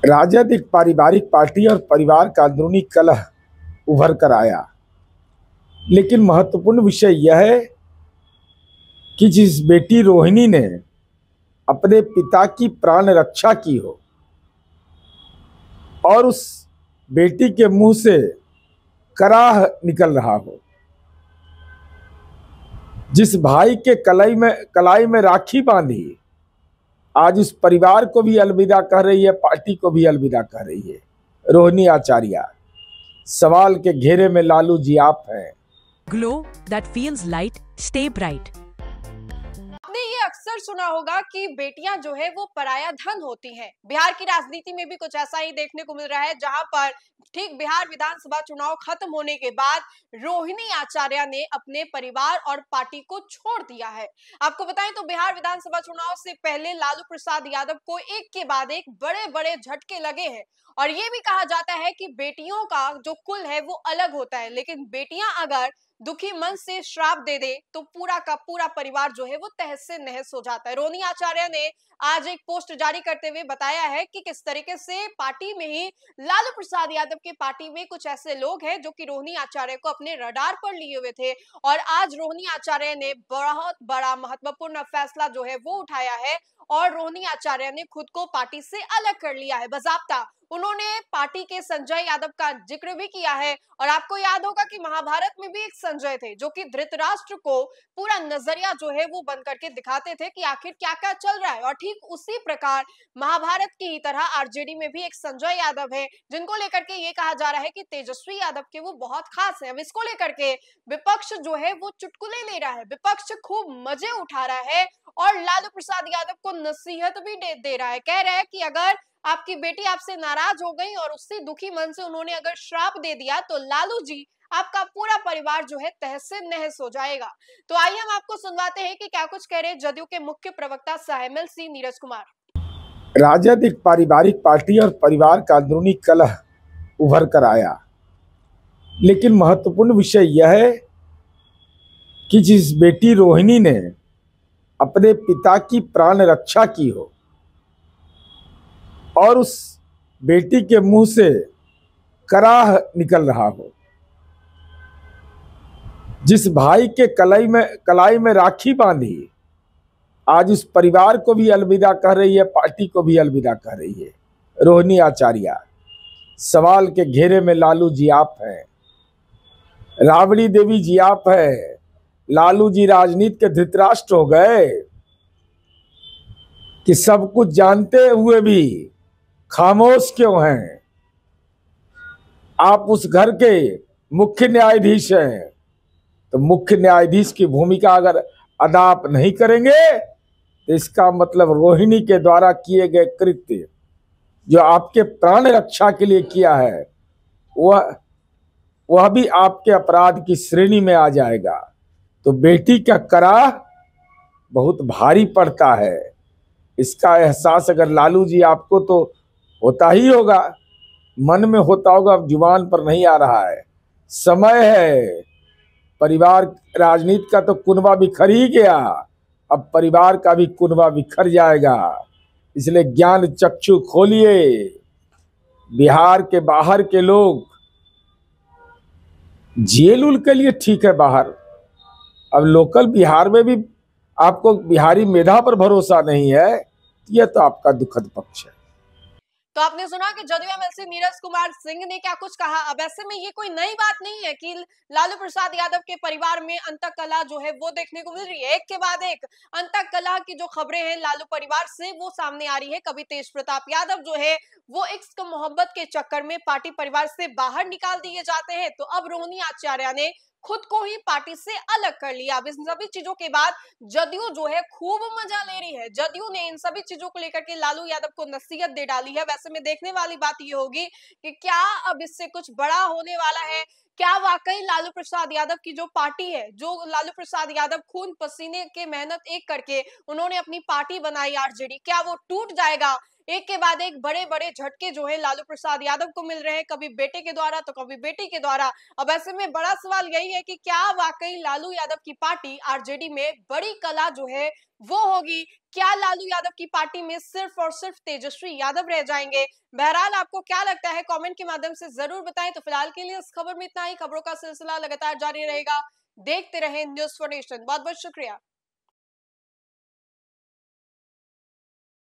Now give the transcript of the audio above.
राजद एक पारिवारिक पार्टी और परिवार का अंदरूनी कलह उभर कर आया। लेकिन महत्वपूर्ण विषय यह है कि जिस बेटी रोहिणी ने अपने पिता की प्राण रक्षा की हो और उस बेटी के मुंह से कराह निकल रहा हो, जिस भाई के कलाई में राखी बांधी आज उस परिवार को भी अलविदा कह रही है, पार्टी को भी अलविदा कह रही है, रोहिणी आचार्य। सवाल के घेरे में लालू जी आप हैं। Glow that feels light, stay bright. आपने ये अक्सर सुना होगा कि बेटियां जो है वो पराया धन होती हैं। बिहार की राजनीति में भी कुछ ऐसा ही देखने को मिल रहा है, जहां पर ठीक बिहार विधानसभा चुनाव खत्म होने के बाद रोहिणी आचार्य ने अपने परिवार और पार्टी को छोड़ दिया है। आपको बताएं तो बिहार विधानसभा चुनाव से पहले लालू प्रसाद यादव को एक के बाद एक बड़े बड़े झटके लगे हैं और ये भी कहा जाता है कि बेटियों का जो कुल है वो अलग होता है, लेकिन बेटियां अगर दुखी मन से श्राप दे दे तो पूरा का पूरा परिवार जो है वो तहस से नहस हो जाता है। रोहिणी आचार्य ने आज एक पोस्ट जारी करते हुए बताया है कि किस तरीके से पार्टी में ही लालू प्रसाद यादव के पार्टी में कुछ ऐसे लोग हैं जो कि रोहिणी आचार्य को अपने रडार पर लिए हुए थे और आज रोहिणी आचार्य ने बहुत बड़ा महत्वपूर्ण फैसला जो है वो उठाया है और रोहिणी आचार्य ने खुद को पार्टी से अलग कर लिया है। बाकायदा उन्होंने पार्टी के संजय यादव का जिक्र भी किया है और आपको याद होगा कि महाभारत में भी एक संजय थे जो कि धृतराष्ट्र को पूरा नजरिया जो है वो बंद करके दिखाते थे कि आखिर क्या क्या चल रहा है। और ठीक उसी प्रकार महाभारत की ही तरह आरजेडी में भी एक संजय यादव है जिनको लेकर के ये कहा जा रहा है कि तेजस्वी यादव के वो बहुत खास है। अब इसको लेकर के विपक्ष जो है वो चुटकुले ले रहा है, विपक्ष खूब मजे उठा रहा है और लालू प्रसाद यादव को नसीहत भी दे रहा है। कह रहा है कि अगर आपकी बेटी आपसे नाराज हो गई और उससे दुखी मन से उन्होंने अगर श्राप दे दिया तो लालू जी आपका पूरा परिवार जो है तहस से नहस हो जाएगा। तो आइए हम आपको सुनवाते हैं कि क्या कुछ कह रहे जदयू के मुख्य प्रवक्ता साहेमल सिंह नीरज कुमार। राजद एक पारिवारिक पार्टी और परिवार का अंदरूनी कलह उभर कर आया। लेकिन महत्वपूर्ण विषय यह है कि जिस बेटी रोहिणी ने अपने पिता की प्राण रक्षा की हो और उस बेटी के मुंह से कराह निकल रहा हो, जिस भाई के कलाई में राखी बांधी आज उस परिवार को भी अलविदा कह रही है, पार्टी को भी अलविदा कह रही है, रोहिणी आचार्य। सवाल के घेरे में लालू जी आप हैं, राबड़ी देवी जी आप हैं। लालू जी राजनीति के धृतराष्ट्र हो गए कि सब कुछ जानते हुए भी खामोश क्यों हैं। आप उस घर के मुख्य न्यायाधीश हैं, तो मुख्य न्यायाधीश की भूमिका अगर अदा आप नहीं करेंगे तो इसका मतलब रोहिणी के द्वारा किए गए कृत्य जो आपके प्राण रक्षा के लिए किया है वह भी आपके अपराध की श्रेणी में आ जाएगा। तो बेटी का कराह बहुत भारी पड़ता है। इसका एहसास अगर लालू जी आपको तो होता ही होगा, मन में होता होगा, अब जुबान पर नहीं आ रहा है। समय है, परिवार राजनीति का तो कुनबा बिखर ही गया, अब परिवार का भी कुनबा बिखर जाएगा। इसलिए ज्ञान चक्षु खोलिए। बिहार के बाहर के लोग जेल उल के लिए ठीक है बाहर, अब लोकल बिहार में भी आपको बिहारी मेधा पर भरोसा नहीं है, यह तो आपका दुखद पक्ष है। तो आपने सुना कि जदयू एमएलसी नीरज कुमार सिंह ने क्या कुछ कहा। अब ऐसे में ये कोई नई बात नहीं है कि लालू प्रसाद यादव के परिवार में अंतःकलह जो है वो देखने को मिल रही है। एक के बाद एक अंतःकलह की जो खबरें हैं लालू परिवार से वो सामने आ रही है। कभी तेज प्रताप यादव जो है वो इश्क मोहब्बत के चक्कर में पार्टी परिवार से बाहर निकाल दिए जाते हैं, तो अब रोहिणी आचार्य ने खुद को ही पार्टी से अलग कर लिया। अब इन सभी चीजों के बाद जदयू जो है खूब मजा ले रही है। जदयू ने इन सभी चीजों को लेकर के लालू यादव को नसीहत दे डाली है। वैसे में देखने वाली बात ये होगी कि क्या अब इससे कुछ बड़ा होने वाला है, क्या वाकई लालू प्रसाद यादव की जो पार्टी है, जो लालू प्रसाद यादव खून पसीने के मेहनत एक करके उन्होंने अपनी पार्टी बनाई आरजेडी, क्या वो टूट जाएगा। एक के बाद एक बड़े बड़े झटके जो है लालू प्रसाद यादव को मिल रहे हैं, कभी बेटे के द्वारा तो कभी बेटी के द्वारा। अब ऐसे में बड़ा सवाल यही है कि क्या वाकई लालू यादव की पार्टी आरजेडी में बड़ी कला जो है वो होगी? क्या लालू यादव की पार्टी में सिर्फ और सिर्फ तेजस्वी यादव रह जाएंगे? बहरहाल आपको क्या लगता है कमेंट के माध्यम से जरूर बताएं। तो फिलहाल के लिए इस खबर में इतना ही। खबरों का सिलसिला लगातार जारी रहेगा। देखते रहें न्यूज़4नेशन। बहुत बहुत शुक्रिया।